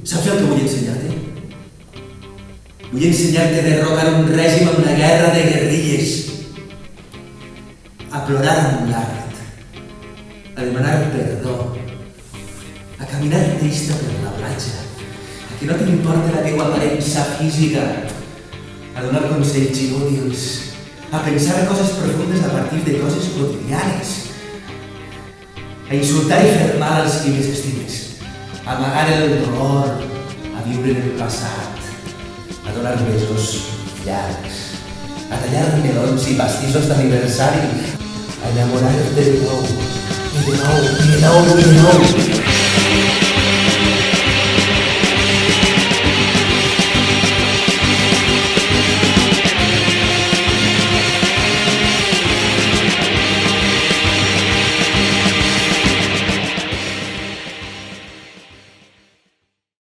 Saps el que vull ensenyar-te? Vull ensenyar-te a derrocar un règim amb una guerra de guerrilles, a plorar amb l'art, a demanar perdó, a caminar trista per la platja, a que no t'importa la teua aparença física, a donar consells inútils, a pensar coses profundes a partir de coses quotidianes, a insultar i fer mal als qui més estimes, a amagar el dolor, a viure en el passat, a donar besos llargs, a tallar melons i pastissos d'aniversari, a enamorar-te de nou, i de nou, i de nou, i de nou.